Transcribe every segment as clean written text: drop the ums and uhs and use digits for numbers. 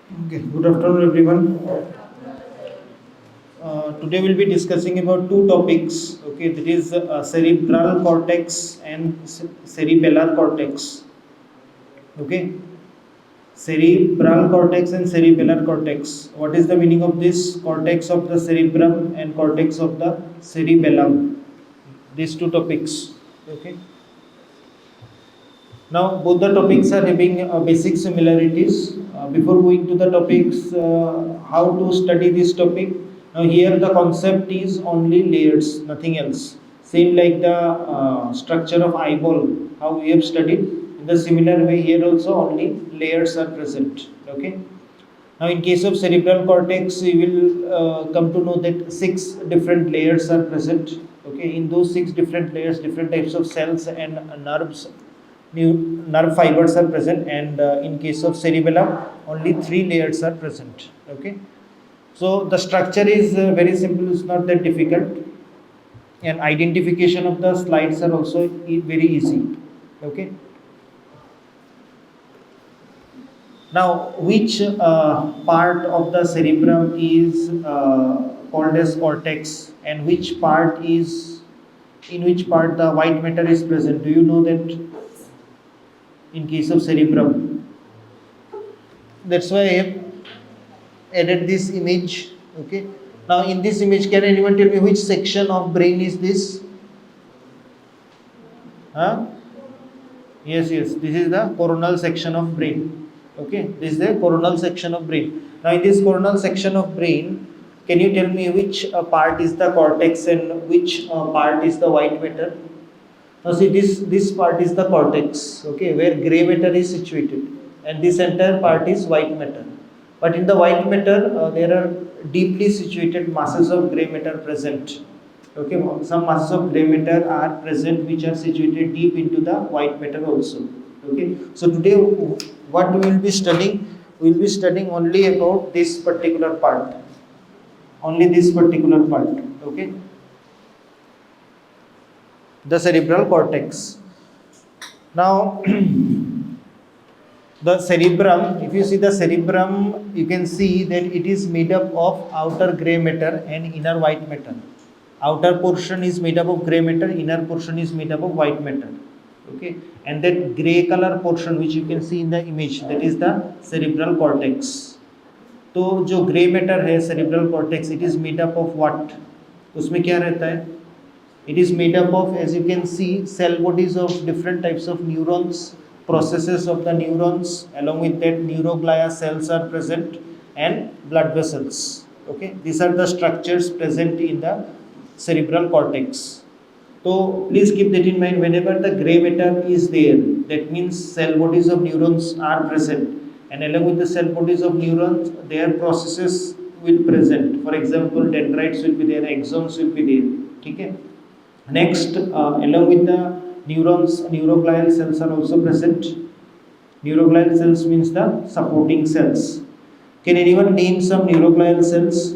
Okay, good afternoon, everyone. Today we'll be discussing about two topics. Okay, that is cerebral cortex and cerebellar cortex. Okay, cerebral cortex and cerebellar cortex. What is the meaning of this? Cortex of the cerebrum and cortex of the cerebellum. These two topics. Okay. Now, both the topics are having basic similarities. Before going to the topics, how to study this topic? Now, here the concept is only layers, nothing else. Same like the structure of eyeball, how we have studied. In the similar way, here also only layers are present. Okay. Now, in case of cerebral cortex, we will come to know that six different layers are present. Okay, in those six different layers, different types of cells and nerves, nerve fibers are present, and in case of cerebellum, only three layers are present. Okay, so the structure is very simple; it's not that difficult, and identification of the slides are also very easy. Okay. Now, which part of the cerebrum is called as cortex, and which part is in which part the white matter is present? Do you know that? In case of cerebrum, that's why I have added this image. Okay. Now, in this image, can anyone tell me which section of brain is this? Huh? Yes, yes. This is the coronal section of brain. Okay, this is the coronal section of brain. Now, in this coronal section of brain, can you tell me which part is the cortex and which part is the white matter? Now, see, this part is the cortex. Okay, where gray matter is situated, and this entire part is white matter. But in the white matter, there are deeply situated masses of gray matter present. Okay, some masses of gray matter are present which are situated deep into the white matter also. Okay, so today what we will be studying? We will be studying only about this particular part. Only this particular part. Okay, the cerebral cortex. Now, the cerebrum, if you see the cerebrum, you can see that it is made up of outer gray matter and inner white matter. Outer portion is made up of gray matter, inner portion is made up of white matter. Okay, and that gray color portion which you can see in the image, that is the cerebral cortex. तो जो grey matter है cerebral cortex, it is made up of what? उसमें क्या रहता है? It is made up of, as you can see, cell bodies of different types of neurons, processes of the neurons, along with that neuroglia cells are present, and blood vessels. Okay, these are the structures present in the cerebral cortex. So please keep that in mind. Whenever the gray matter is there, that means cell bodies of neurons are present, and along with the cell bodies of neurons, their processes will present. For example, dendrites will be there, axons will be there. Okay. Next, along with the neurons, neuroglial cells are also present. Neuroglial cells means the supporting cells. Can anyone name some neuroglial cells?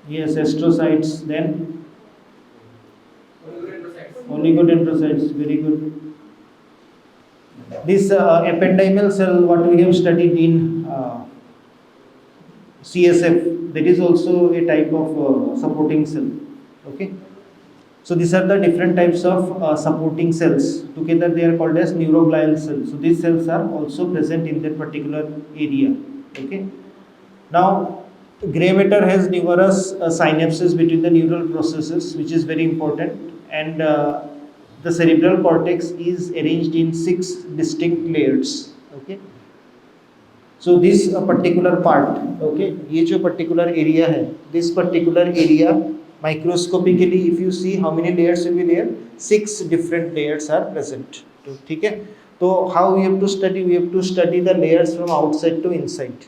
Yes, astrocytes. Then oligodendrocytes. Very good. This ependymal cell, what we have studied in CSF, that is also a type of supporting cell. Okay. So these are the different types of supporting cells. Together they are called as neuroglial cells. So these cells are also present in that particular area. Okay. Now, gray matter has numerous synapses between the neural processes, which is very important. And the cerebral cortex is arranged in 6 distinct layers. Okay. So this particular part, okay, ये जो particular area है, this particular area, microscopically if you see how many layers will be there, 6 different layers are present. तो ठीक है, तो how we have to study? We have to study the layers from outside to inside.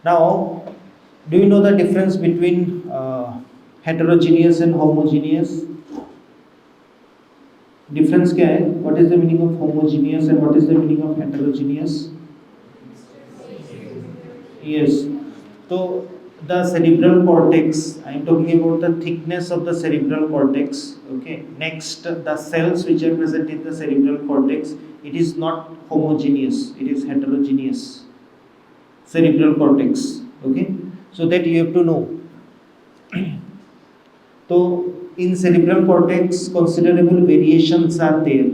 Now, do you know the difference between heterogeneous and homogeneous? Difference क्या है? What is the meaning of homogeneous and what is the meaning of heterogeneous? Yes. So the cerebral cortex, I am talking about the thickness of the cerebral cortex. Okay. Next, the cells which are present in the cerebral cortex, it is not homogeneous, it is heterogeneous. Cerebral cortex. Okay. So that you have to know. So in cerebral cortex, considerable variations are there.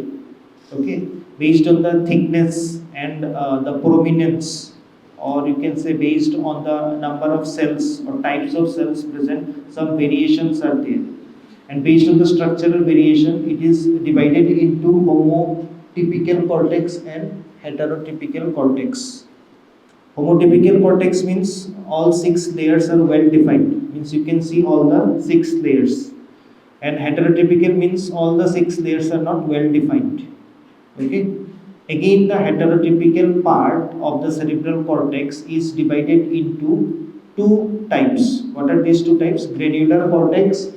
Okay, based on the thickness and the prominence, or you can say based on the number of cells or types of cells present, some variations are there. And based on the structural variation, it is divided into homotypical cortex and heterotypical cortex. Homotypical cortex means all 6 layers are well defined, means you can see all the 6 layers. And heterotypical means all the 6 layers are not well defined. Okay. Again, the heterotypical part of the cerebral cortex is divided into 2 types. What are these 2 types? Granular cortex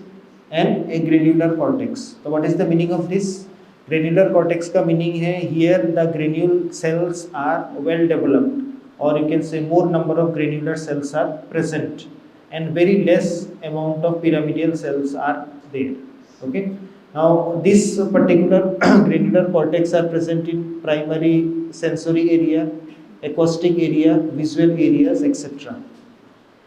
and agranular cortex. So what is the meaning of this? Granular cortex का meaning है here the granule cells are well developed, or you can say more number of granular cells are present and very less amount of pyramidal cells are there. Okay. Now this particular granular cortex are present in primary sensory area, acoustic area, visual areas, etc.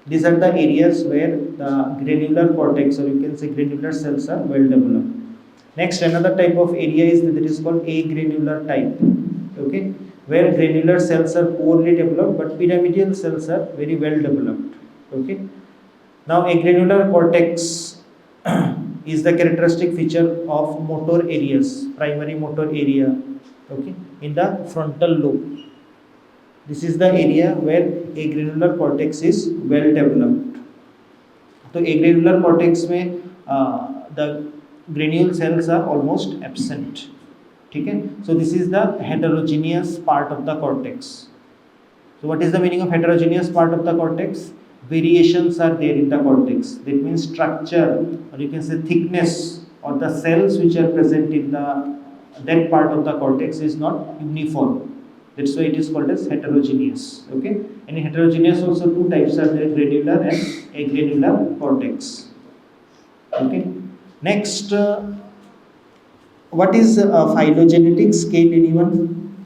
These are the areas where the granular cortex, or you can say granular cells, are well developed. Next, another type of area is that is called agranular type. Okay, where granular cells are poorly developed, but pyramidal cells are very well developed. Okay. Now, agranular cortex is the characteristic feature of motor areas, primary motor area. Okay, in the frontal lobe. This is the area where agranular cortex is well developed. So agranular cortex में the granule cells are almost absent. Okay? So this is the heterogeneous part of the cortex. So what is the meaning of heterogeneous part of the cortex? Variations are there in the cortex. That means structure, or you can say thickness, or the cells which are present in that part of the cortex is not uniform. That's why it is called as heterogeneous. Okay, and in heterogeneous also 2 types are there: granular and agranular cortex. Okay. Next, what is phylogenetic scale? Anyone?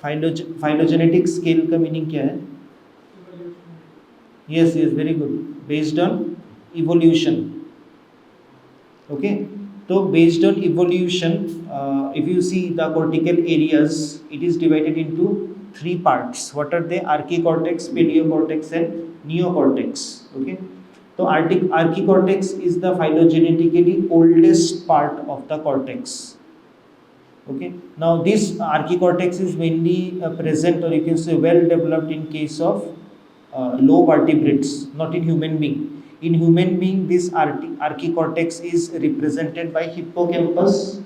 Phylogenetic scale का meaning क्या है? Yes, very good. Based on evolution. Okay. So based on evolution, if you see the cortical areas, it is divided into 3 parts. What are they? Archicortex, pediocortex, and neocortex. Okay. So archicortex is the phylogenetically oldest part of the cortex. Okay. Now this archicortex is mainly present, or you can say well developed, in case of low vertebrates, not in human being. In human being, this archicortex is represented by hippocampus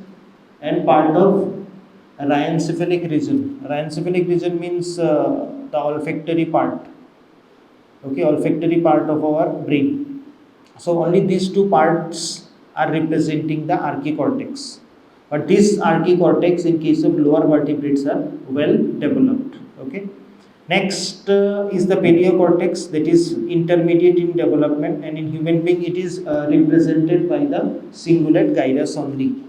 and part of rhinocephalic region. Rhinocephalic region means the olfactory part. Okay, olfactory part of our brain. So only these 2 parts are representing the archicortex. But this archicortex, in case of lower vertebrates, are well developed. Okay. Next is the pediocortex, that is intermediate in development, and in human being it is represented by the cingulate gyrus only.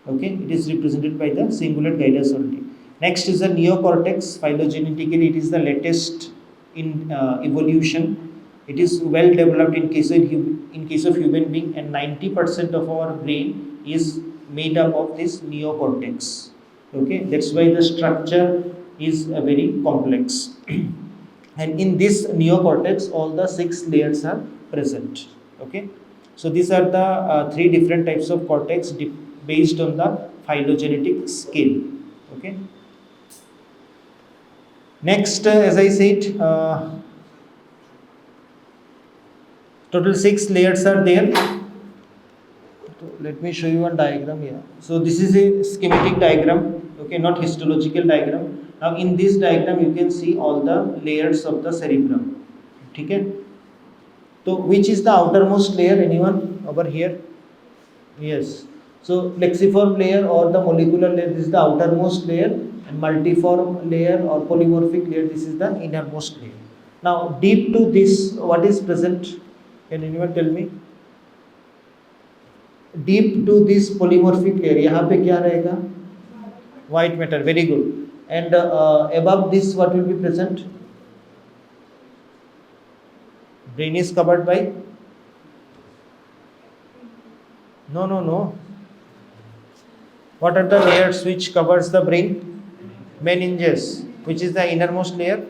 Okay, it is represented by the cingulate gyrus only. Next is the neocortex. Phylogenetically, it is the latest in evolution. It is well developed in case of human being, and 90% of our brain is made up of this neocortex. Okay, that's why the structure is very complex. And in this neocortex, all the 6 layers are present. Okay, so these are the 3 different types of cortex based on the phylogenetic scale. Okay. Next, as I said, total 6 layers are there. So let me show you a diagram here. So this is a schematic diagram. Okay, not histological diagram. Now in this diagram you can see all the layers of the cerebrum. Okay. So which is the outermost layer? Anyone over here? Yes. So plexiform layer or the molecular layer, this is the outermost layer, and multiform layer or polymorphic layer, this is the innermost layer. Now deep to this, what is present? Can anyone tell me? Deep to this polymorphic layer, यहाँ पे क्या रहेगा? White matter. Very good. And above this, what will be present? Brain is covered by? No. What are the layers which covers the brain? Meninges. Which is the innermost layer?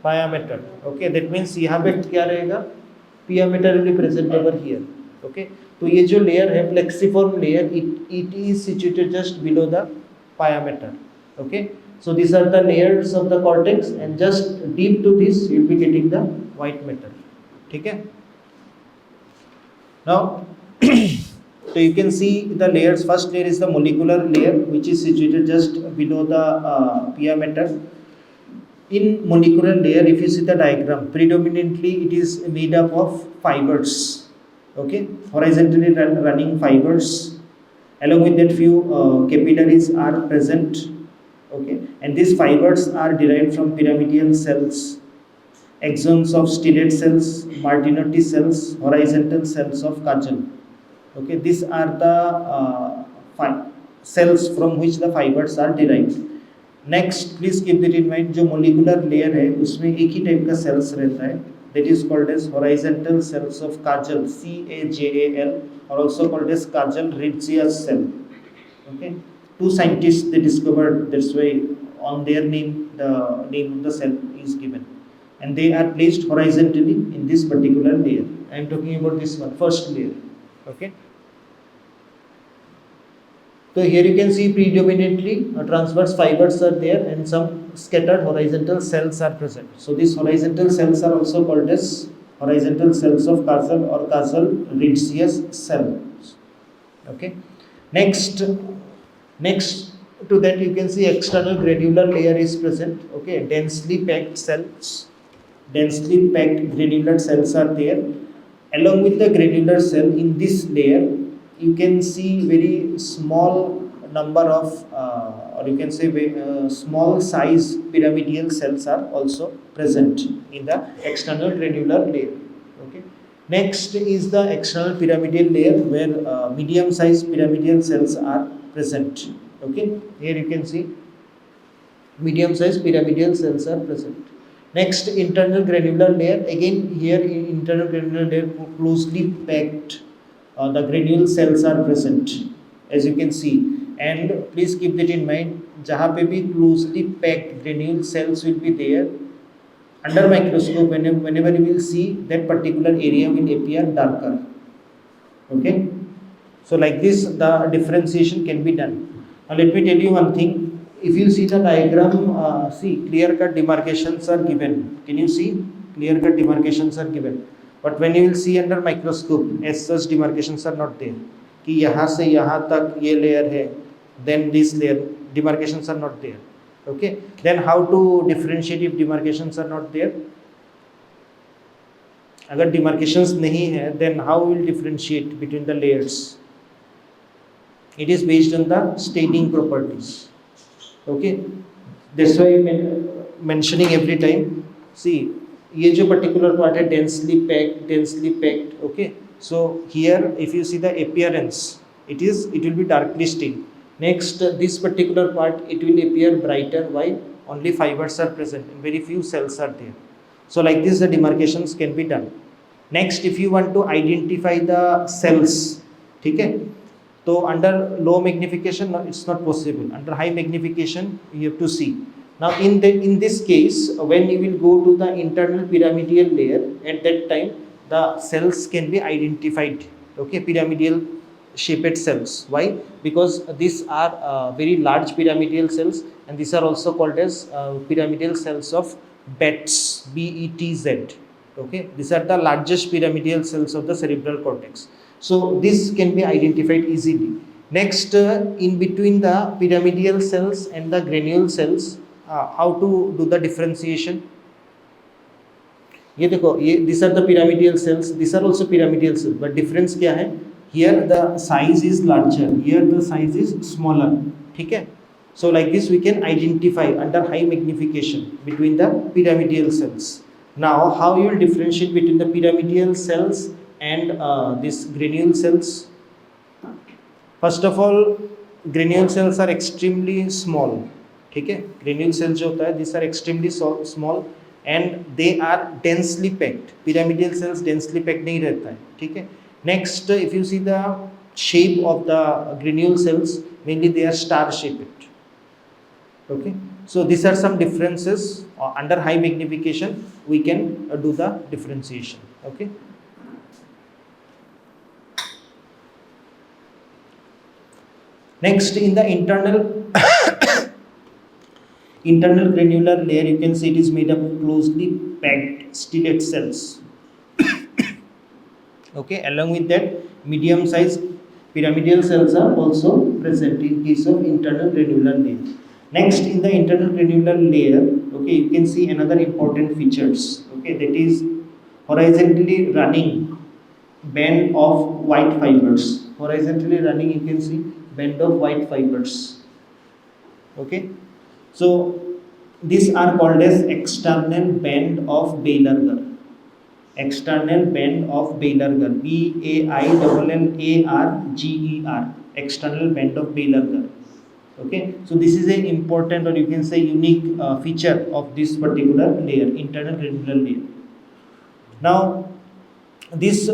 Pyometer. Okay, that means यहाँ पे क्या रहेगा? Pyometer will be present over here. Okay, तो ये जो layer है plexiform layer, it is situated just below the pyometer. Okay, so these are the layers of the cortex, and just deep to this you will be getting the white matter. ठीक है? Now so you can see the layers. First layer is the molecular layer, which is situated just below the pyometer. In molecular layer, if you see the diagram, predominantly it is made up of fibers. Okay, horizontally running fibers. Along with that, few capillaries are present. Okay, and these fibers are derived from pyramidal cells, axons of stellate cells, Martinotti cells, horizontal cells of Kajal. Okay, these are the cells from which the fibers are derived. Next please keep that in mind, जो molecular layer है उसमें एक ही type का cells रहता है, that is called as horizontal cells of Cajal, CAJAL, और also called as Cajal Retzius cell. Okay, two scientists they discovered, that's why on their name the name of the cell is given, and they are placed horizontally in this particular layer. I am talking about this one, first layer. Okay, so here you can see predominantly transverse fibers are there and some scattered horizontal cells are present. So these horizontal cells are also called as horizontal cells of Kajal or Kajal Ritzius cells. Okay. Next to that you can see external granular layer is present. Okay, densely packed cells, densely packed granular cells are there. Along with the granular cell in this layer, you can see very small number of or you can say small size pyramidal cells are also present in the external granular layer. Okay, next is the external pyramidal layer where medium sized pyramidal cells are present. Okay, here you can see medium sized pyramidal cells are present. Next, internal granular layer, again here internal granular layer closely packed. The granule cells are present, as you can see, and please keep that in mind, जहाँ पे भी closely packed granule cells will be there, under microscope whenever you will see that particular area will appear darker. Okay, so like this the differentiation can be done. Now let me tell you one thing, if you see the diagram, see clear cut demarcations are given. Can you see clear cut demarcations are given? But when you will see under microscope, as such demarcations are not there. कि यहाँ से यहाँ तक ये layer है, then this layer, demarcations are not there. Okay, then how to differentiate if demarcations are not there? अगर demarcations नहीं है, then how we will differentiate between the layers? It is based on the staining properties. Okay, that's why mentioning every time. See, ये जो particular part है densely packed. Okay, so here if you see the appearance, it will be darkly stained. Next, this particular part it will appear brighter. Why? Only fibers are present and very few cells are there. So like this the demarcations can be done. Next, if you want to identify the cells, ठीक है, तो under low magnification it's not possible. Under high magnification you have to see. Now in this case, when you will go to the internal pyramidal layer, at that time the cells can be identified. Okay, pyramidal shaped cells. Why? Because these are very large pyramidal cells, and these are also called as pyramidal cells of BETZ, BETZ. Okay, these are the largest pyramidal cells of the cerebral cortex. So this can be identified easily. Next, in between the pyramidal cells and the granule cells, how to do the differentiation? ये देखो, ये these are the pyramidal cells, these are also pyramidal cells, but difference क्या है? Here the size is larger, here the size is smaller. ठीक है? So like this we can identify under high magnification between the pyramidal cells. Now, how you will differentiate between the pyramidal cells and these granule cells? First of all, granule cells are extremely small. ठीक है, granule cells जो होता है, these are extremely small and they are densely packed. Pyramidal cells densely packed नहीं रहता है. ठीक है. Next, if you see the shape of the granule cells, mainly they are star shaped. Okay, so these are some differences. Under high magnification we can do the differentiation. Okay. Next, in the internal granular layer, you can see it is made up of closely packed stellate cells. Okay, along with that, medium sized pyramidal cells are also present in case of internal granular layer. Next, in the internal granular layer, okay, you can see another important features. Okay, that is horizontally running band of white fibers. Horizontally running, you can see band of white fibers. Okay, so these are called as external band of Baillarger. External band of Baillarger. Baillarger. External band of Baillarger. Okay, so this is an important, or you can say unique feature of this particular layer, internal granular layer. Now, these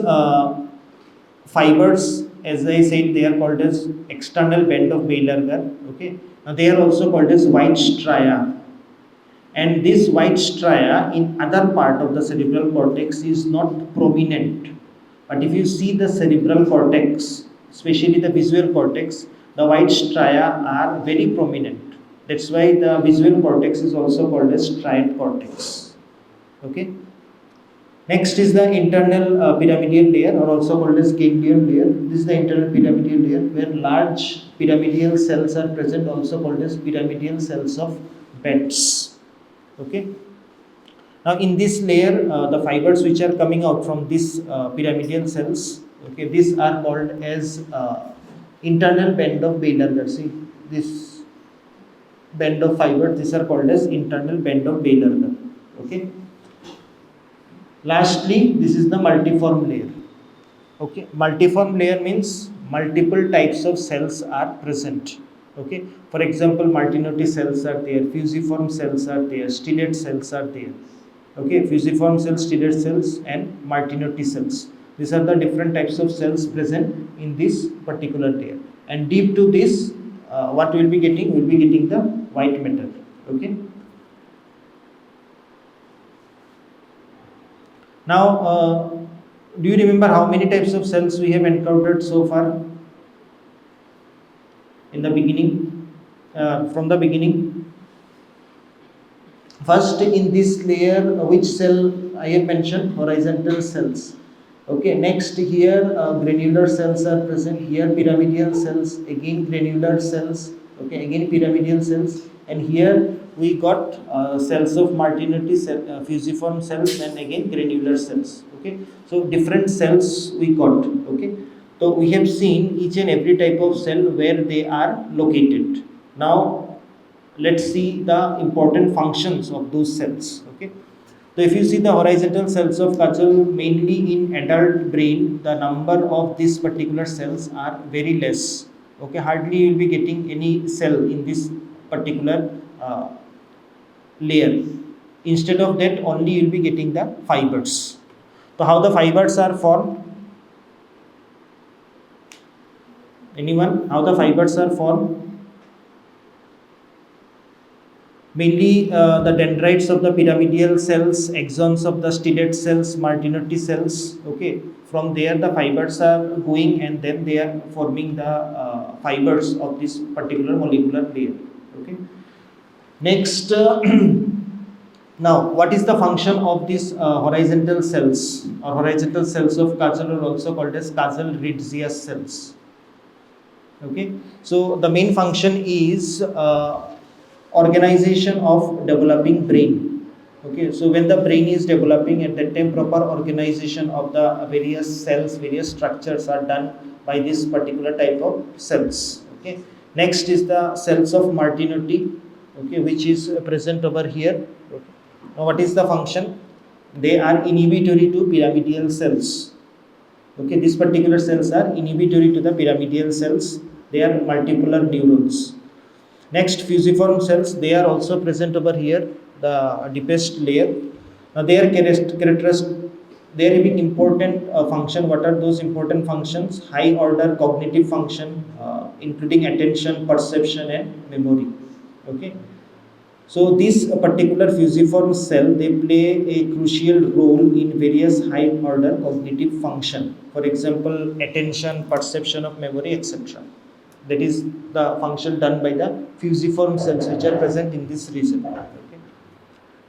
fibers, as I said, they are called as external band of Baillarger. Okay, now they are also called as white stria, and this white stria in other part of the cerebral cortex is not prominent. But if you see the cerebral cortex, especially the visual cortex, the white stria are very prominent. That's why the visual cortex is also called as striate cortex. Okay. Next is the internal pyramidal layer, or also called as ganglion layer. This is the internal pyramidal layer, where large pyramidal cells are present, also called as pyramidal cells of Betz. Okay. Now, in this layer, the fibers which are coming out from this pyramidal cells, okay, these are called as internal band of Baillarger. See this band of fibers; these are called as internal band of Baillarger. Okay. Lastly, this is the multiform layer. Okay, multiform layer means multiple types of cells are present. Okay, for example, Martinotti cells are there, fusiform cells are there, stellate cells are there. Okay, fusiform cells, stellate cells, and Martinotti cells. These are the different types of cells present in this particular layer. And deep to this, what we will be getting? We will be getting the white matter. Okay. Now, do you remember how many types of cells we have encountered so far? In the beginning, from the beginning. First, in this layer, which cell I have mentioned? Horizontal cells. Okay. Next, here granular cells are present. Here pyramidal cells. Again granular cells. Okay. Again pyramidal cells. And here we got cells of Martinotti, fusiform cells, and again granular cells. Okay, so different cells we got. Okay, so we have seen each and every type of cell where they are located. Now let's see the important functions of those cells. Okay, so if you see the horizontal cells of Kajal, mainly in adult brain, the number of these particular cells are very less. Okay, hardly you will be getting any cell in this particular layer. Instead of that, only you will be getting the fibers. So how the fibers are formed? Anyone? How the fibers are formed? Mainly the dendrites of the pyramidal cells, axons of the stellate cells, Martinotti cells. Okay, from there the fibers are going, and then they are forming the fibers of this particular molecular layer. Okay. Next, now what is the function of these horizontal cells, or horizontal cells of Kajal, are also called as Kajal-Ridgia cells. Okay, so the main function is organization of developing brain. Okay, so when the brain is developing, at that time proper organization of the various cells, various structures are done by this particular type of cells. Okay, next is the cells of Martinotti. Okay, which is present over here. Okay. Now what is the function? they are inhibitory to pyramidal cells. Okay, these particular cells are inhibitory to the pyramidal cells. They are multipolar neurons. Next, fusiform cells, they are also present over here, the deepest layer. Now, their characteristic, they are having important function. What are those important functions? High order cognitive function, including attention, perception, and memory. Okay. So this particular fusiform cell, they play a crucial role in various high order cognitive function. For example, attention, perception of memory, etc. That is the function done by the fusiform cells which are present in this region. Okay.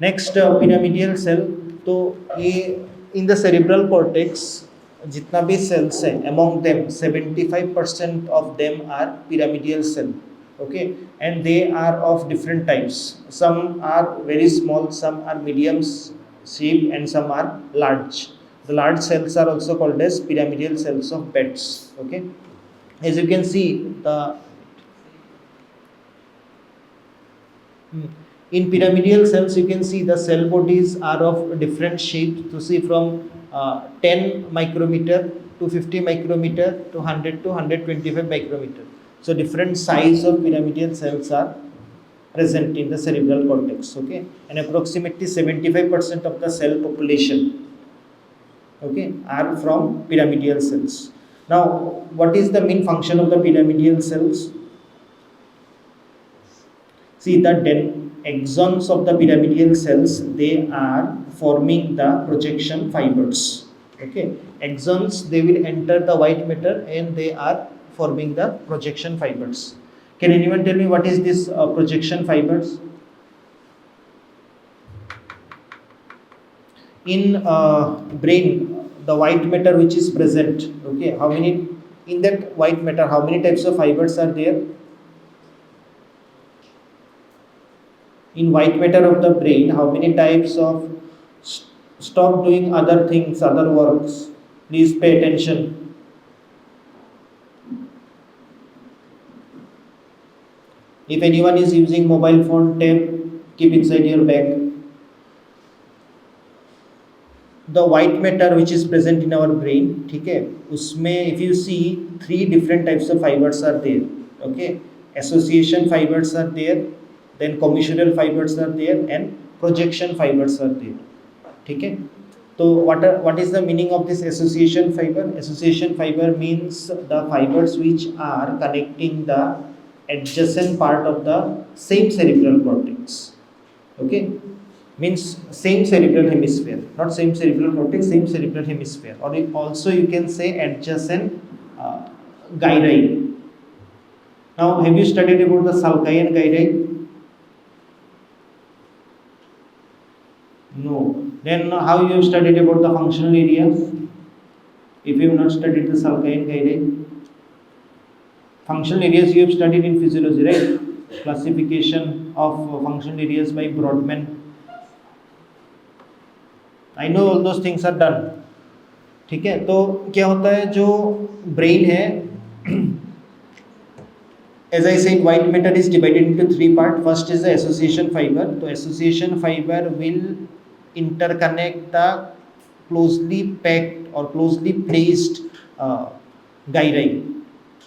Next, pyramidal cell. So in the cerebral cortex, जितना भी cells हैं, among them 75% of them are pyramidal cell. Okay, and they are of different types. Some are very small, some are medium shape, and some are large. The large cells are also called as pyramidal cells of beds. Okay, as you can see, in pyramidal cells, you can see the cell bodies are of different shapes. To see from 10 micrometer to 50 micrometer to 100 to 125 micrometer. So different size of pyramidal cells are present in the cerebral cortex. Okay, and approximately 75% of the cell population, okay, are from pyramidal cells. Now, what is the main function of the pyramidal cells? See, the axons of the pyramidal cells, they are forming the projection fibers. Okay, axons, they will enter the white matter and they are forming the projection fibers. Can anyone tell me what is this projection fibers? In brain, the white matter which is present, okay, how many, in that white matter, how many types of fibers are there? In white matter of the brain, how many types of, stop doing other things, other works, please pay attention. If anyone is using mobile phone, tab, keep inside your bag. The white matter which is present in our brain, okay, usme if you see 3 different types of fibers are there. Okay, association fibers are there, then commissural fibers are there, and projection fibers are there. Okay. So what is the meaning of this association fiber? Association fiber means the fibers which are connecting the adjacent part of the same cerebral cortex. Okay, means same cerebral hemisphere, not same cerebral cortex, same cerebral hemisphere, or also you can say adjacent gyri. Now, have you studied about the sulci and gyri? No. Then how you have studied about the functional areas? If you have not studied the sulci and gyri, functional areas you have studied in physiology, right? Classification of functional areas by Brodmann. I know all those things are done. ठीक है, तो क्या होता है जो brain है, as I said, white matter is divided into 3 parts. First is the association fiber. So association fiber will interconnect the closely packed or closely placed gyri.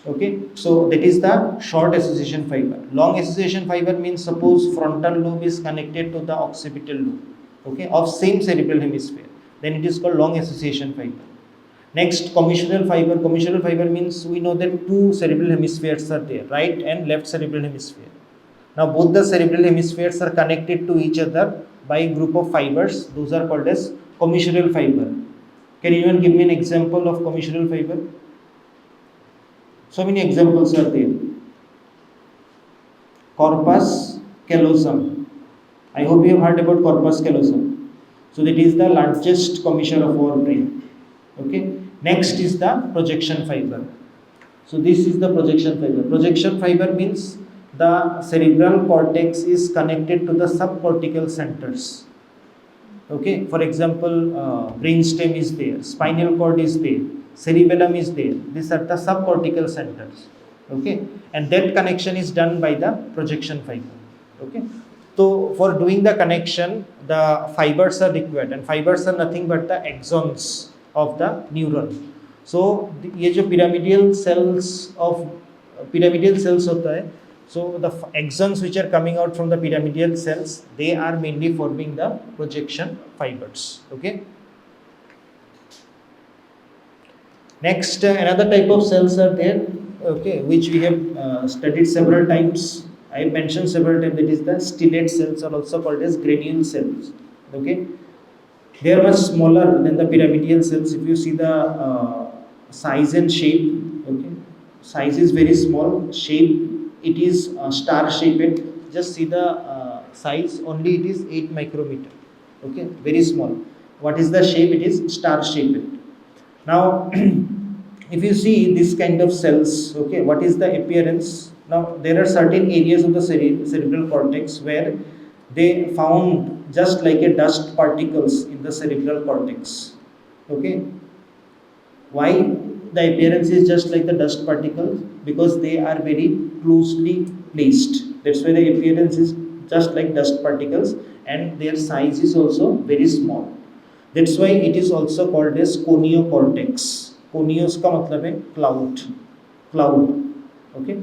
Okay, so that is the short association fiber. Long association fiber means suppose frontal lobe is connected to the occipital lobe, okay, of same cerebral hemisphere, then it is called long association fiber. Next, commissural fiber. Commissural fiber means we know that 2 cerebral hemispheres are there, right and left cerebral hemisphere. Now both the cerebral hemispheres are connected to each other by a group of fibers. Those are called as commissural fiber. Can anyone give me an example of commissural fiber? So many examples are there. Corpus callosum. I hope you have heard about corpus callosum. So that is the largest commissure of our brain. Okay. Next is the projection fiber. So this is the projection fiber. Projection fiber means the cerebral cortex is connected to the subcortical centers. Okay. For example, brainstem is there, spinal cord is there, cerebellum is there. These are the subcortical centers. Okay, and that connection is done by the projection fiber. Okay, So for doing the connection, the fibers are required, and fibers are nothing but the axons of the neuron. So ये जो pyramidal cells होता है, so the axons which are coming out from the pyramidal cells, they are mainly forming the projection fibers. Okay. Next, another type of cells are there, okay, which we have studied several times. I mentioned several times, that is the stellate cells are also called as granule cells. Okay, they are much smaller than the pyramidal cells. If you see the size and shape, okay, size is very small, shape it is star shaped. Just see the size, only it is 8 micrometer. Okay, very small. What is the shape? It is star shaped. Now if you see this kind of cells, okay, what is the appearance? Now there are certain areas of the cerebral cortex where they found just like a dust particles in the cerebral cortex. Okay, why the appearance is just like the dust particles? Because they are very closely placed. That's why the appearance is just like dust particles, and their size is also very small. That's why it is also called as coniocortex. Conios का मतलब है cloud. Okay.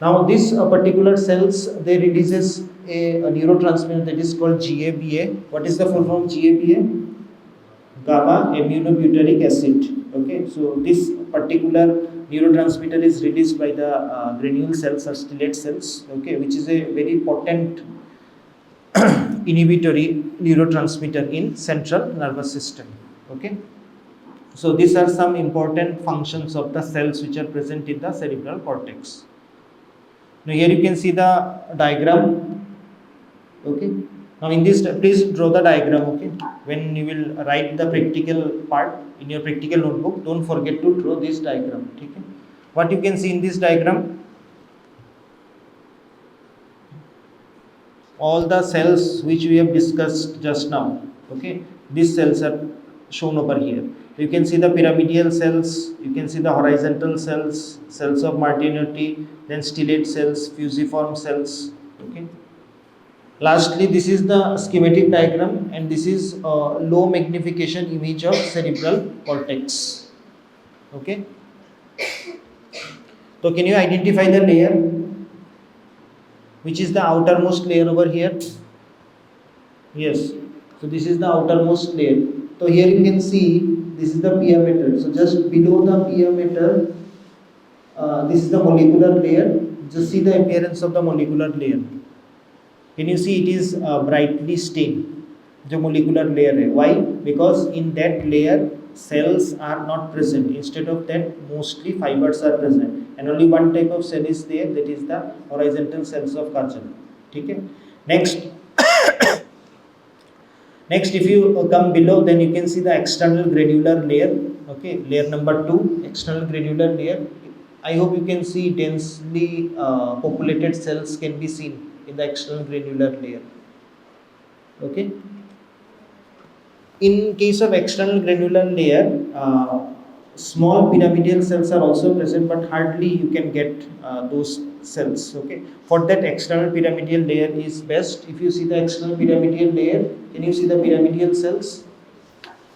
Now this particular cells, they releases a neurotransmitter that is called GABA. What is the full form GABA? Gamma aminobutyric acid. Okay. So this particular neurotransmitter is released by the granule cells or stellate cells. Okay, which is a very potent inhibitory neurotransmitter in central nervous system. Okay, so these are some important functions of the cells which are present in the cerebral cortex. Now here you can see the diagram. Okay, now in this, please draw the diagram. Okay, when you will write the practical part in your practical notebook, don't forget to draw this diagram. Okay, what you can see in this diagram, all the cells which we have discussed just now. Okay, these cells are shown over here. You can see the pyramidal cells, you can see the horizontal cells, cells of Martinotti, then stellate cells, fusiform cells. Okay. Lastly, this is the schematic diagram, and this is a low magnification image of cerebral cortex. Okay. So can you identify the layer? Which is the outermost layer over here? Yes. So this is the outermost layer. So here you can see this is the pia mater. So just below the pia mater, this is the molecular layer. Just see the appearance of the molecular layer. Can you see it is brightly stained? The molecular layer. Why? Because in that layer cells are not present. Instead of that, mostly fibers are present, and only one type of cell is there, that is the horizontal cells of Carjan. Okay. Next, next, if you come below, then you can see the external granular layer. Okay, layer number 2, external granular layer. I hope you can see densely populated cells can be seen in the external granular layer. Okay. In case of external granular layer, small pyramidal cells are also present, but hardly you can get those cells. Okay, for that external pyramidal layer is best. If you see the external pyramidal layer, can you see the pyramidal cells?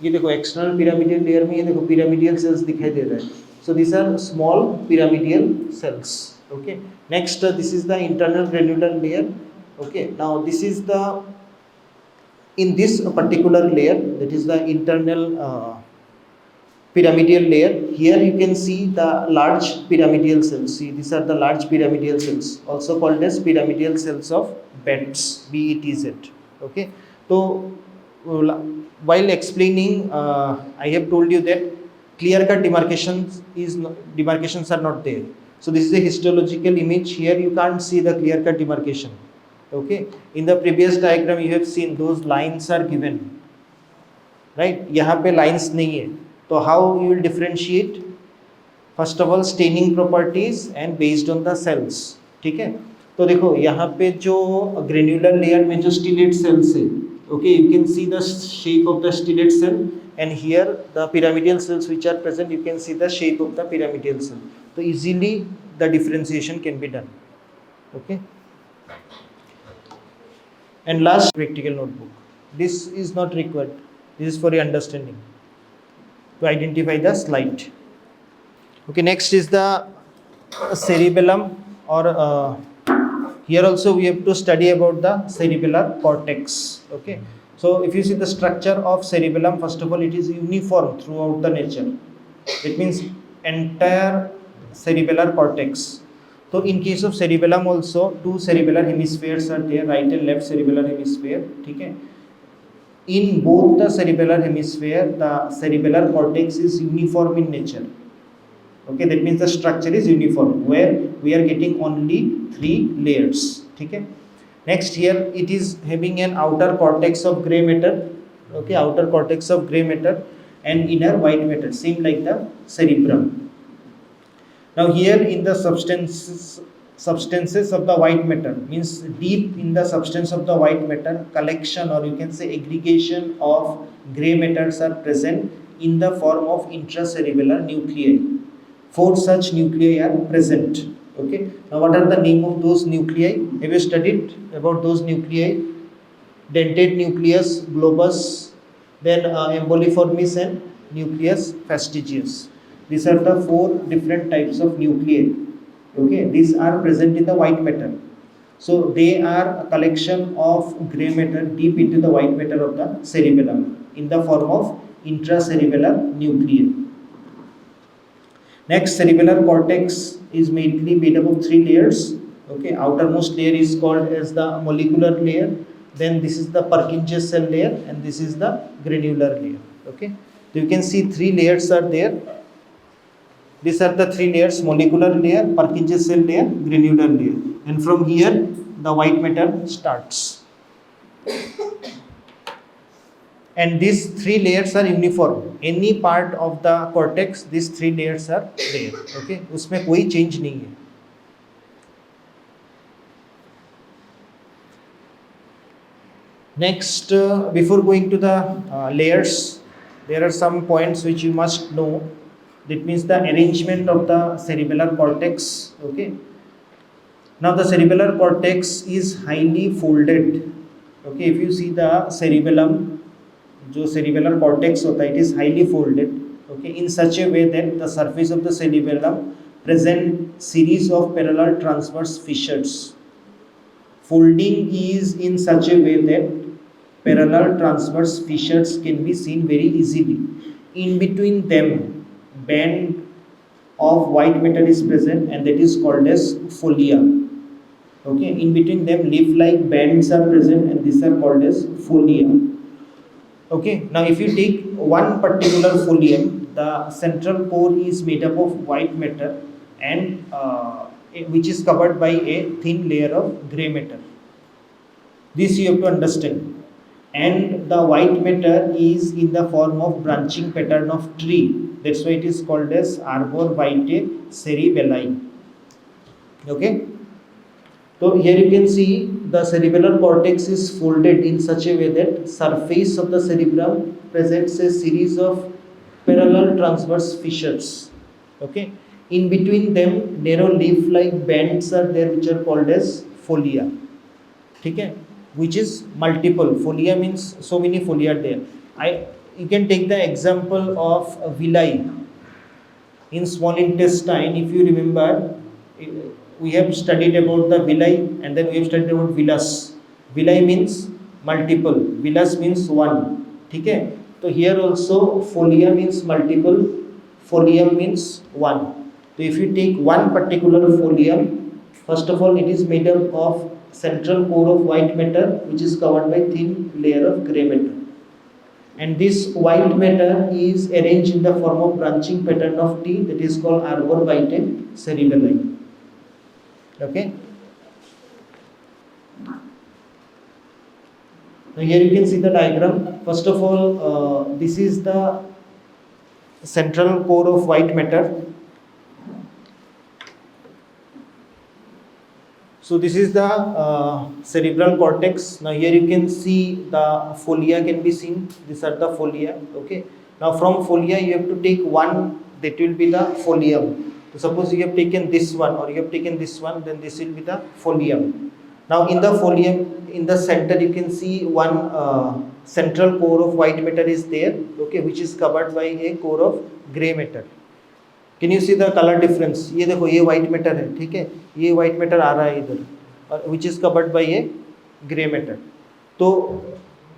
ये देखो external pyramidal layer में ये देखो pyramidal cells दिखाई दे रहा है. So these are small pyramidal cells. Okay. Next, this is the internal granular layer. Okay. Now this is the, in this particular layer, that is the internal pyramidal layer. Here you can see the large pyramidal cells. See, these are the large pyramidal cells, also called as pyramidal cells of Betz, B-E-T-Z. Okay. So while explaining, I have told you that clear-cut demarcations are not there. So this is a histological image. Here you can't see the clear-cut demarcation. Okay. In the previous diagram you have seen those lines are given, right? यहाँ पे lines नहीं है. So how you will differentiate? First of all, staining properties and based on the cells. ठीक है? तो देखो यहाँ पे जो granular layer में जो stellate cells है, okay, you can see the shape of the stellate cell, and here the pyramidal cells which are present, you can see the shape of the pyramidal cell. So easily the differentiation can be done. Okay. And last, practical notebook. This is not required. This is for your understanding, to identify the slide. Okay, next is the cerebellum, or here also we have to study about the cerebellar cortex. Okay, so if you see the structure of cerebellum, first of all, it is uniform throughout the nature. It means entire cerebellar cortex. So in case of cerebellum also, two cerebellar hemispheres are there, right and left cerebellar hemisphere. Okay. In both the cerebellar hemisphere, the cerebellar cortex is uniform in nature. Okay, that means the structure is uniform, where we are getting only 3 layers. Okay. Next, here it is having an outer cortex of gray matter. Okay, outer cortex of gray matter and inner white matter, same like the cerebrum. Now here in the substances of the white matter, means deep in the substance of the white matter, collection, or you can say aggregation of gray matters are present in the form of intracerebellar nuclei. 4 such nuclei are present. Okay. Now what are the name of those nuclei? Have you studied about those nuclei? Dentate nucleus, globus, then emboliformis and nucleus fastigious. These are the 4 different types of nuclei. Okay, these are present in the white matter. So they are a collection of gray matter deep into the white matter of the cerebellum in the form of intracerebellar nuclei. Next, cerebellar cortex is mainly made up of 3 layers. Okay, outermost layer is called as the molecular layer. Then this is the Purkinje cell layer, and this is the granular layer. Okay, so you can see 3 layers are there. These are the 3 layers: molecular layer, Purkinje cell layer, granular layer. And from here, the white matter starts. And these 3 layers are uniform. Any part of the cortex, these 3 layers are there. Okay, उसमें कोई change नहीं है. Next, before going to the layers, there are some points which you must know. That means the arrangement of the cerebellar cortex. Okay. Now the cerebellar cortex is highly folded. Okay, if you see the cerebellum, जो cerebellar cortex होता है, it is highly folded. Okay, in such a way that the surface of the cerebellum present series of parallel transverse fissures. Folding is in such a way that parallel transverse fissures can be seen very easily. In between them, band of white matter is present, and that is called as folia. Okay, in between them leaf-like bands are present, and these are called as folia. Okay, now if you take one particular folium, the central core is made up of white matter, and which is covered by a thin layer of gray matter. This you have to understand. And the white matter is in the form of branching pattern of tree. That's why it is called as arbor vitae cerebelli. Okay. So here you can see the cerebellar cortex is folded in such a way that surface of the cerebrum presents a series of parallel transverse fissures. Okay. In between them, narrow leaf-like bands are there, which are called as folia. Okay. Which is multiple. Folia means so many folia are there. You can take the example of villi. In small intestine, if you remember, we have studied about the villi, and then we have studied about villus. Villi means multiple, villus means one. Okay? So here also folia means multiple, folium means one. So if you take one particular folium, first of all, it is made up of central core of white matter, which is covered by thin layer of gray matter. And this white matter is arranged in the form of branching pattern of T, that is called arbor vitae cerebelli. Okay. Now here you can see the diagram. First of all, this is the central core of white matter. So this is the cerebral cortex. Now here you can see the folia can be seen. These are the folia. Okay. Now from folia you have to take one, that will be the folium. So suppose you have taken this one or you have taken this one, then this will be the folium. Now in the folium, in the center you can see one central core of white matter is there, okay, which is covered by a core of gray matter. Can you see the color difference? ये देखो ये white matter है, ठीक है, ये white matter आ रहा है इधर, which is covered by a gray matter. तो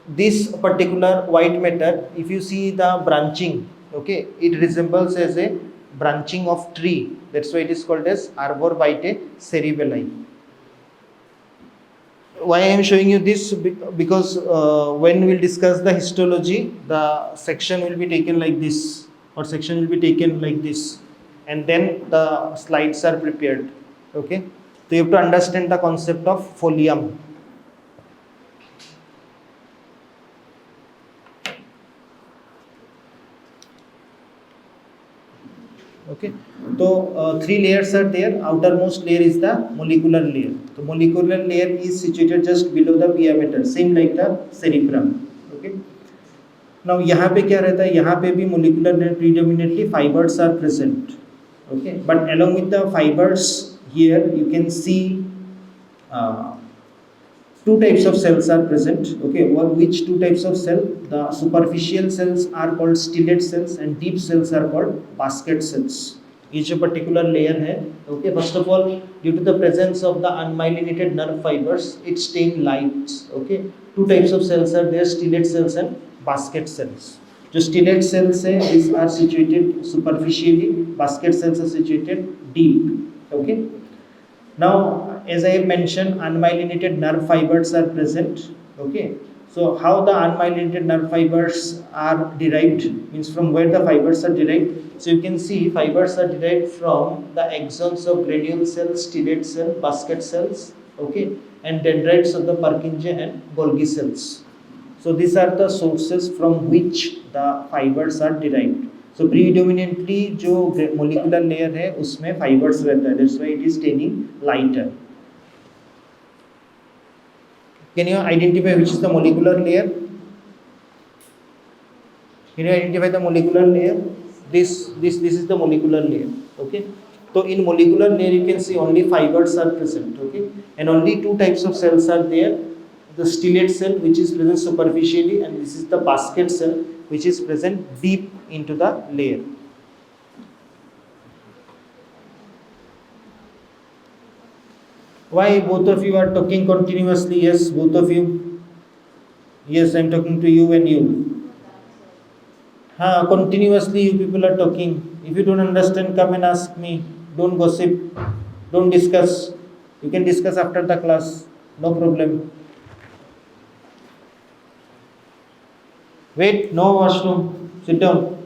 this particular white matter, if you see the branching, okay, it resembles as a branching of tree. That's why it is called as arborvitae cerebelli. Why I am showing you this? Because when we'll discuss the histology, the section will be taken like this, or section will be taken like this, and then the slides are prepared. Okay, so you have to understand the concept of folium. Okay, so three layers are there. Outermost layer is the molecular layer. The molecular layer is situated just below the pia mater, same like the cerebrum. Okay. Now यहाँ पे क्या रहता है? यहाँ पे भी molecular layer predominantly fibers are present. Okay, but along with the fibers here you can see two types of cells are present. Okay, which two types of cell? The superficial cells are called stellate cells and deep cells are called basket cells. Each a particular layer है. Okay, first of all, due to the presence of the unmyelinated nerve fibers, it stains light. Okay, two types of cells are there: stellate cells and basket cells. जो stellate cells है, these are situated superficially. Basket cells are situated deep. Okay. Now, as I have mentioned, unmyelinated nerve fibers are present. Okay, so how the unmyelinated nerve fibers are derived, means from where the fibers are derived. So you can see fibers are derived from the axons of granule cells, stellate cell, basket cells, okay, and dendrites of the Purkinje and Golgi cells. So these are the sources from which the fibers are derived. So predominantly जो molecular layer है उसमें fibers रहता है. That's why it is staining lighter. Can you identify which is the molecular layer? Can you identify the molecular layer? This is the molecular layer. Okay. So in molecular layer you can see only fibers are present. Okay, and only two types of cells are there: the stellate cell, which is present superficially, and this is the basket cell, which is present deep into the layer. Why both of you are talking continuously? Yes, both of you. Yes, I am talking to you and you. Continuously you people are talking. If you don't understand, come and ask me. Don't gossip. Don't discuss. You can discuss after the class. No problem. Wait, no washroom. Sit down.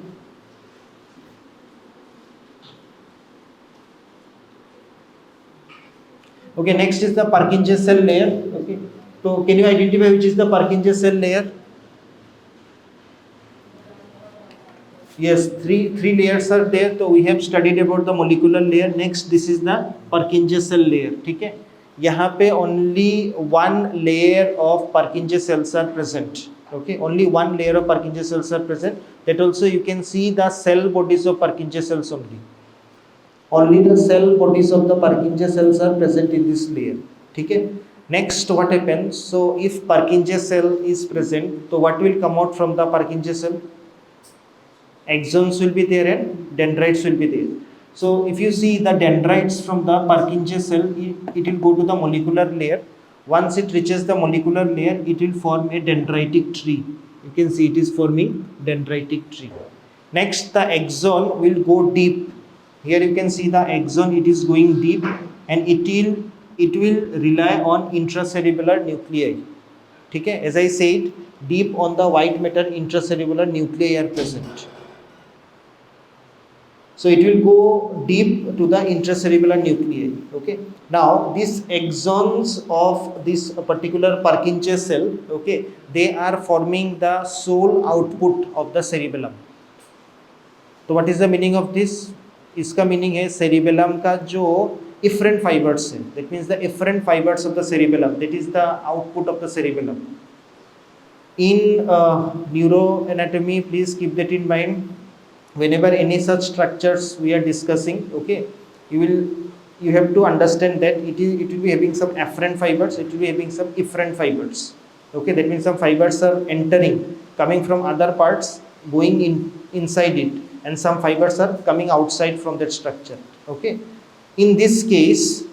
Okay, next is the Purkinje cell layer. Okay, so can you identify which is the Purkinje cell layer? Yes, three layers are there. So we have studied about the molecular layer. Next, this is the Purkinje cell layer. ठीक है? यहाँ पे only one layer of Purkinje cells are present. Okay, only one layer of Purkinje cells are present. That also you can see the cell bodies of Purkinje cells only. Only the cell bodies of the Purkinje cells are present in this layer. Okay. Next, what happens? So if Purkinje cell is present, so what will come out from the Purkinje cell? Axons will be there and dendrites will be there. So if you see the dendrites from the Purkinje cell, it will go to the molecular layer. Once it reaches the molecular layer, it will form a dendritic tree. You can see it is forming dendritic tree. Next, the axon will go deep. Here you can see the axon, it is going deep, and it will rely on intracerebellar nuclei. Okay? As I said, deep on the white matter, intracerebellar nuclei are present. So it will go deep to the intracerebellar nuclei. Okay. Now these axons of this particular Purkinje cell, okay, they are forming the sole output of the cerebellum. So what is the meaning of this? इसका meaning है cerebellum का जो efferent fibers है, that means the efferent fibers of the cerebellum, that is the output of the cerebellum. In neuroanatomy, please keep that in mind. Whenever any such structures we are discussing, okay, you will you have to understand that it will be having some afferent fibers, it will be having some efferent fibers. Okay, that means some fibers are entering, coming from other parts, going inside it, and some fibers are coming outside from that structure. Okay, in this case,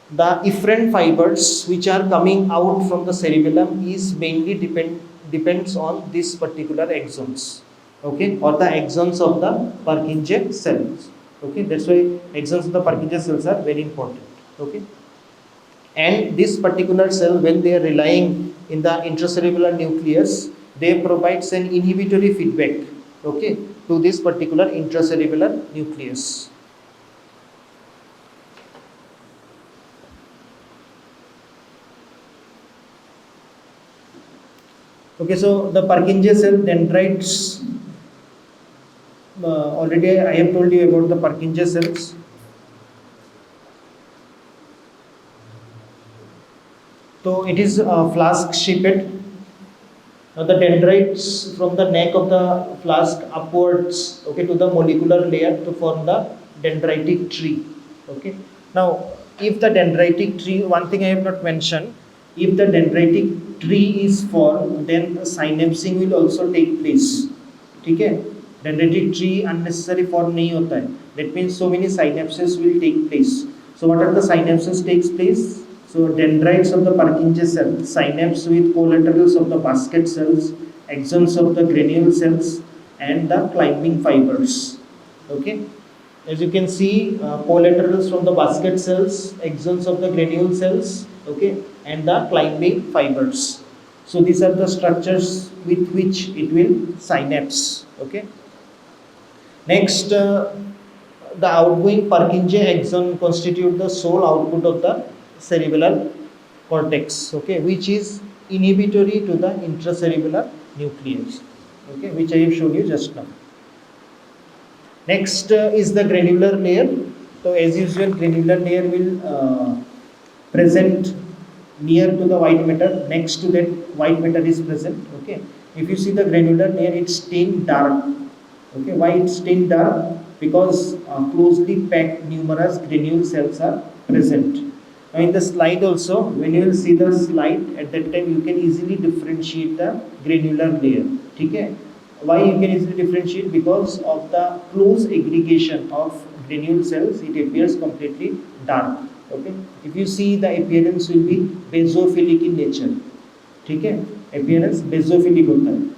the efferent fibers which are coming out from the cerebellum is mainly depends on this particular axons, okay, or the axons of the Purkinje cells. Okay, that's why axons of the Purkinje cells are very important. Okay, and this particular cell, when they are relying in the intracerebellar nucleus, they provides an inhibitory feedback, okay, to this particular intracerebellar nucleus. Okay, so the Purkinje cell dendrites, already I have told you about the Purkinje cells. So it is flask shaped. Now the dendrites from the neck of the flask upwards, okay, to the molecular layer to form the dendritic tree. Okay. Now, if the dendritic tree, one thing I have not mentioned, if the dendritic tree is formed, then synapsing will also take place. Okay. Dendritic tree unnecessary form nahi hota hai. That means so many synapses will take place. So what are the synapses takes place? So dendrites of the Purkinje cell synapse with collaterals of the basket cells, axons of the granule cells, and the climbing fibers. Okay, as you can see, collaterals from the basket cells, axons of the granule cells, okay, and the climbing fibers. So these are the structures with which it will synapse. Okay. Next, the outgoing Purkinje axon constitute the sole output of the cerebellar cortex, okay, which is inhibitory to the intracerebellar nucleus, okay, which I have shown you just now. Next is the granular layer. So as usual, granular layer will present near to the white matter. Next to that white matter is present. Okay, if you see the granular layer, it's stained dark. Okay, why it's stained dark? Because closely packed numerous granule cells are present. Now in the slide also, when you will see the slide, at that time you can easily differentiate the granular layer. Okay? Why you can easily differentiate? Because of the close aggregation of granule cells, it appears completely dark. Okay? If you see, the appearance will be basophilic in nature. Okay? Appearance basophilic hota hai.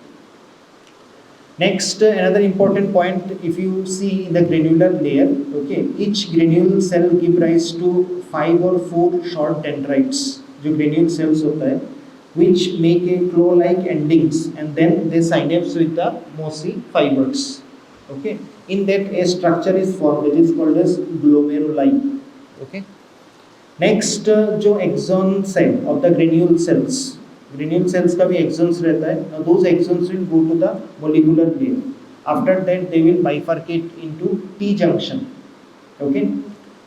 Next, another important point, if you see in the granular layer, okay, each granule cell give rise to 5 or 4 short dendrites, जो granule cells होता है, which make a claw-like endings, and then they synapse with the mossy fibers. Okay, in that a structure is formed, it is called as glomeruli. Okay. Next, जो axons है of the granule cells. Granule cells का भी axons रहता है. Now those axons will go to the molecular layer. After that, they will bifurcate into T junction. Okay.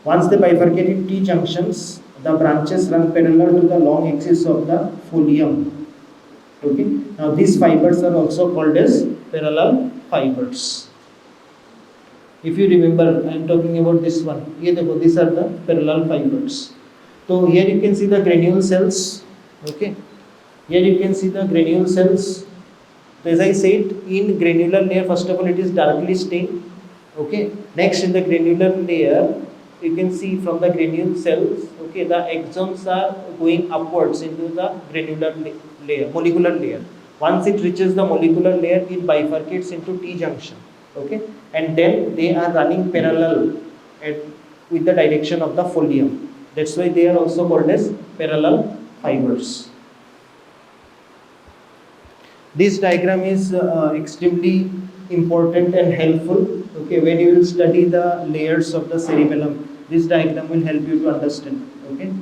Once they bifurcate in T junctions, the branches run parallel to the long axis of the folium. Okay. Now these fibers are also called as parallel fibers. If you remember, I am talking about this one. ये देखो, these are the parallel fibers. So here you can see the granule cells. Okay. Here you can see the granule cells. So as I said, in granular layer, first of all, it is darkly stained. Okay. Next, in the granular layer, you can see from the granule cells, okay, the axons are going upwards into the granular layer, molecular layer. Once it reaches the molecular layer, it bifurcates into T junction. Okay, and then they are running parallel with the direction of the folium. That's why they are also called as parallel fibers. This diagram is extremely important and helpful. Okay, when you will study the layers of the cerebellum, this diagram will help you to understand. Okay.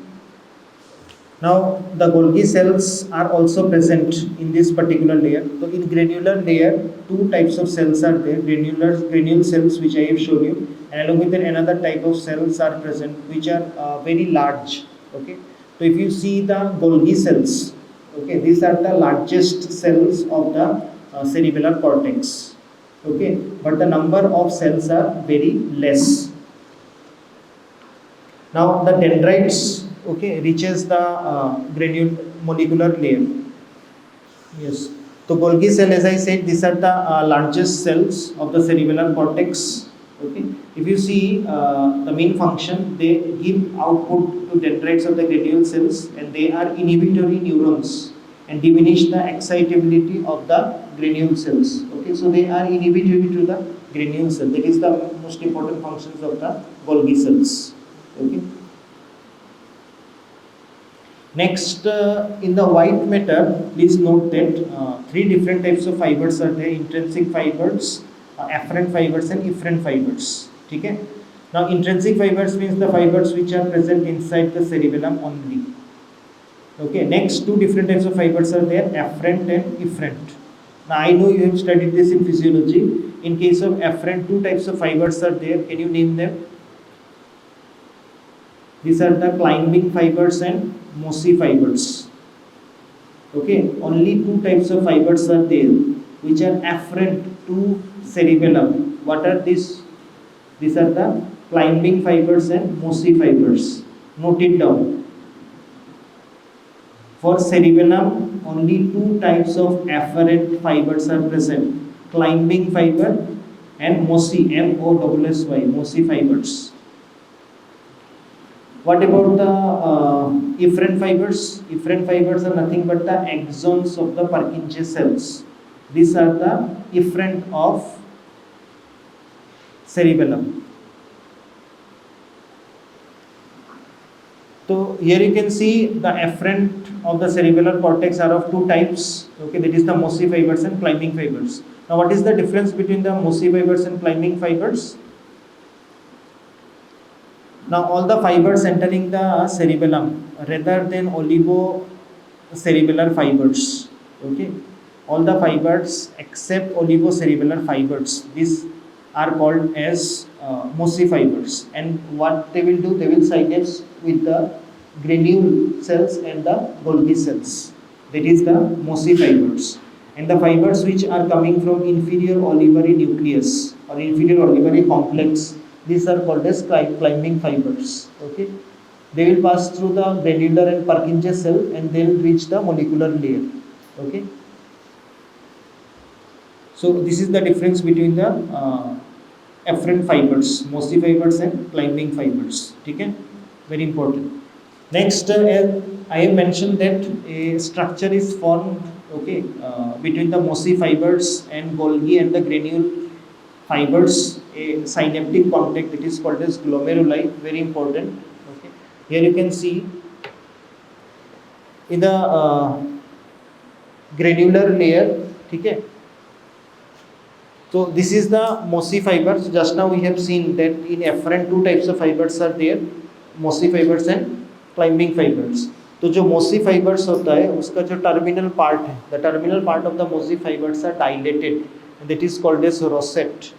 Now the Golgi cells are also present in this particular layer. So in granular layer, 2 types of cells are there: granule cells, which I have shown you, and along with that another type of cells are present, which are very large. Okay. So if you see the Golgi cells, okay, these are the largest cells of the cerebellar cortex. Okay, but the number of cells are very less. Now the dendrites, okay, reaches the granule molecular layer. Yes. So Golgi cell, as I said, these are the largest cells of the cerebellar cortex. Okay. If you see the main function, they give output to dendrites of the granule cells, and they are inhibitory neurons and diminish the excitability of the granule cells. Okay. So they are inhibitory to the granule cell. That is the most important functions of the Golgi cells. Okay. Next, in the white matter, please note that three different types of fibers are there: intrinsic fibers, afferent fibers, and efferent fibers. Okay? Now, intrinsic fibers means the fibers which are present inside the cerebellum only. Okay. Next, two different types of fibers are there: afferent and efferent. Now, I know you have studied this in physiology. In case of afferent, two types of fibers are there. Can you name them? These are the climbing fibers and mossy fibers. Okay, only two types of fibers are there which are afferent to cerebellum. What are these? These are the climbing fibers and mossy fibers. Note it down. For cerebellum, only two types of afferent fibers are present: climbing fiber and mossy, M-O-S-S-Y, mossy fibers. What about the efferent fibers? Efferent fibers are nothing but the axons of the Purkinje cells. These are the efferent of cerebellum. So here you can see the afferent of the cerebellar cortex are of two types. Okay, that is the mossy fibers and climbing fibers. Now, what is the difference between the mossy fibers and climbing fibers? Now, all the fibers entering the cerebellum rather than olivocerebellar fibers. Okay, all the fibers except olivocerebellar fibers, these are called as mossy fibers. And what they will do, they will synapse with the granule cells and the Golgi cells. That is the mossy fibers. And the fibers which are coming from inferior olivary nucleus or inferior olivary complex, these are called as climbing fibers. Okay, they will pass through the granular and Purkinje cell and they will reach the molecular layer. Okay, so this is the difference between the afferent fibers, mossy fibers and climbing fibers. Okay, very important. Next, I have mentioned that a structure is formed. Okay, between the mossy fibers and Golgi and the granule fibers, a synaptic contact that is called as glomeruli, very important. Okay, here you can see in the granular layer. Okay, so this is the mossy fibers. Just now we have seen that in afferent two types of fibers are there: mossy fibers and climbing fibers. तो जो mossy fibers होता है उसका जो terminal part है, the terminal part of the mossy fibers are dilated, and that is called as rosette.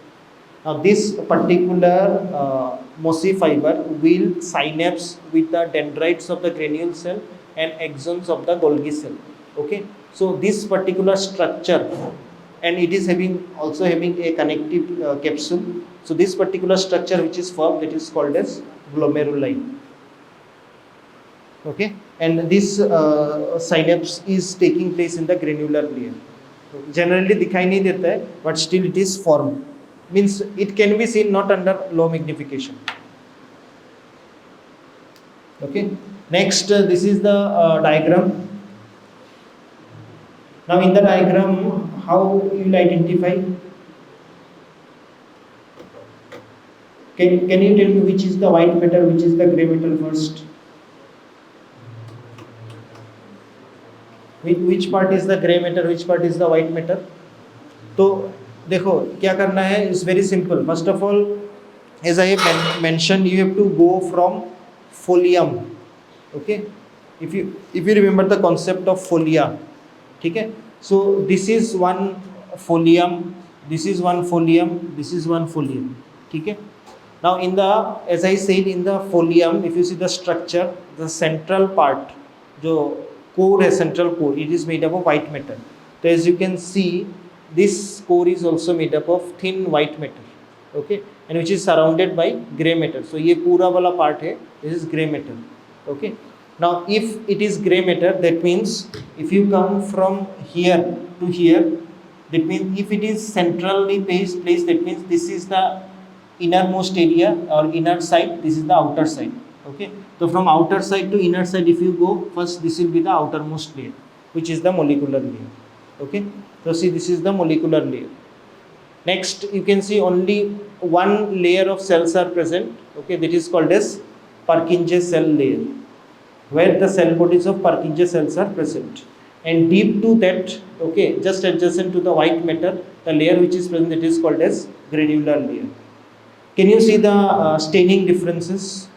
Now this particular mossy fiber will synapse with the dendrites of the granule cell and axons of the Golgi cell. Okay, so this particular structure, and it is also having a connective capsule. So this particular structure which is formed, that is called as glomeruli. Okay, and this synapse is taking place in the granular layer. Generally दिखाई नहीं देता है, but still it is formed. Means it can be seen not under low magnification. Okay, next this is the diagram. Now in the diagram, how you will identify? Can you tell me which is the white matter, which is the grey matter first? Which part is the grey matter, which part is the white matter? तो देखो क्या करना है, is very simple. First of all, as I have mentioned, you have to go from folium. Okay, if you remember the concept of folia, ठीक है? So this is one folium, this is one folium, this is one folium. ठीक है? Now in the, as I said, in the folium, if you see the structure, the central part, जो core है, central core, it is made up of white matter. So as you can see, this core is also made up of thin white matter. Okay, and which is surrounded by gray matter. So ये पूरा वाला part है, this is gray matter. Okay. Now if it is gray matter, that means if you come from here to here, that means if it is centrally placed, that means this is the innermost area or inner side, this is the outer side. Okay, so from outer side to inner side, if you go first, this will be the outermost layer, which is the molecular layer. Okay, so see, this is the molecular layer. Next, you can see only one layer of cells are present. Okay, that is called as Purkinje cell layer, where the cell bodies of Purkinje cells are present. And deep to that, okay, just adjacent to the white matter, the layer which is present, that is called as granular layer. Can you see the staining differences?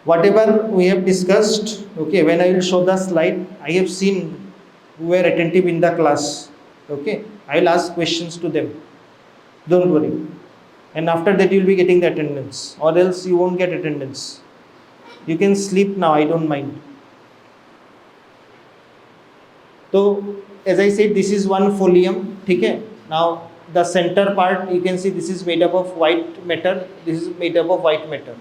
Whatever we have discussed, okay, when I will show the slide, I have seen who were attentive in the class. Okay, I will ask questions to them. Don't worry. And after that, you will be getting the attendance, or else you won't get attendance. You can sleep now, I don't mind. So, as I said, this is one folium. Okay? Now, the center part, you can see this is made up of white matter. This is made up of white matter.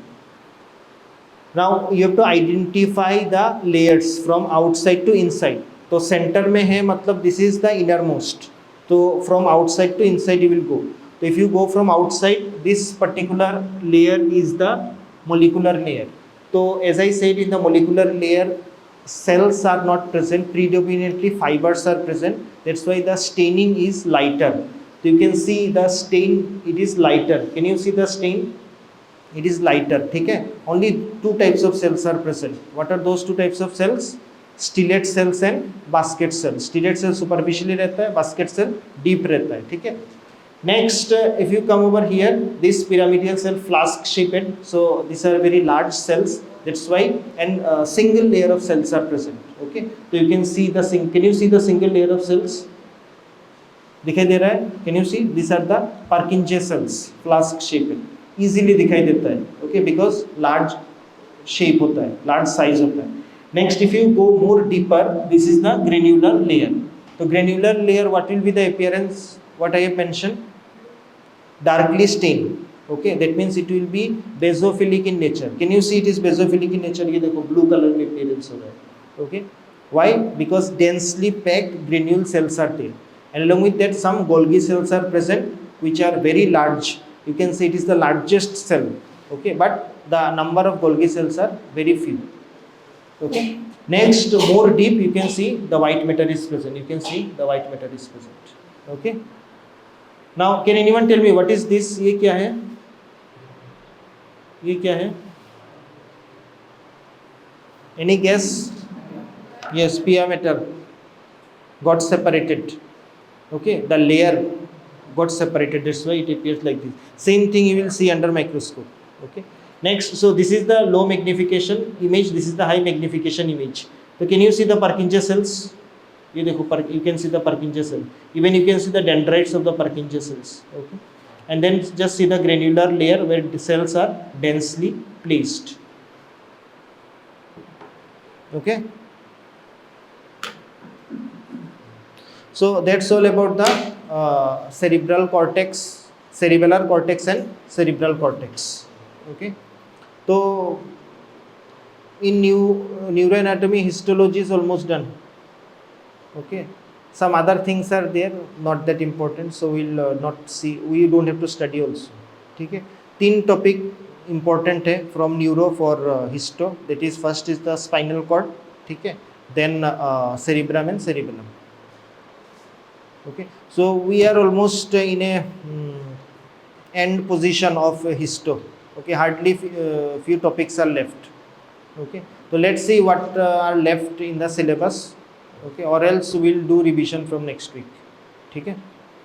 Now you have to identify the layers from outside to inside. So center में है मतलब this is the innermost. So from outside to inside you will go. So if you go from outside, this particular layer is the molecular layer. So as I said, in the molecular layer, cells are not present. Predominantly fibers are present. That's why the staining is lighter. So you can see the stain. It is lighter. Can you see the stain? It is lighter. Okay? Only two types of cells are present. What are those two types of cells? Stellate cells and basket cells. Stellate cell superficially रहता है, basket cell deep रहता है. ठीक है? Next, if you come over here, this pyramidal cell flask shaped. So these are very large cells. That's why, and single layer of cells are present. Okay? So you can see the can you see the single layer of cells? दिखाई दे रहा है? Can you see? These are the Purkinje cells, flask shaped. Easily दिखाई देता है, okay, because large shape होता है, large size होता है. Next, if you go more deeper, this is the granular layer. So granular layer, what will be the appearance? What I have mentioned, darkly stained. Okay, that means it will be basophilic in nature. Can you see it is basophilic in nature? ये देखो blue color में appearance हो रहा है. Okay, why? Because densely packed granule cells are there, and along with that some Golgi cells are present, which are very large. You can say it is the largest cell, okay, but the number of Golgi cells are very few. Okay. Next, more deep, you can see the white matter is present. You can see the white matter is present. Okay. Now, can anyone tell me what is this? ये क्या है? ये क्या है? Any guess? Yes, pia matter got separated. Okay, the layer got separated, that's why it appears like this. Same thing you will see under microscope. Okay. Next, so this is the low magnification image, this is the high magnification image. So can you see the Purkinje cells? You can see the Purkinje cell. Even you can see the dendrites of the Purkinje cells. Okay. And then just see the granular layer where the cells are densely placed. Okay. So that's all about the cerebral cortex, cerebellar cortex and cerebral cortex. Okay. So in neuroanatomy, histology is almost done. Okay. Some other things are there, not that important, so we'll not see. We don't have to study also. Okay. 3 topic important है from neuro for histo. That is, first is the spinal cord. Okay. Then cerebrum and cerebellum. Okay, so we are almost in a end position of histo. Okay, hardly few topics are left. Okay, so let's see what are left in the syllabus. Okay, or else we'll do revision from next week. Okay.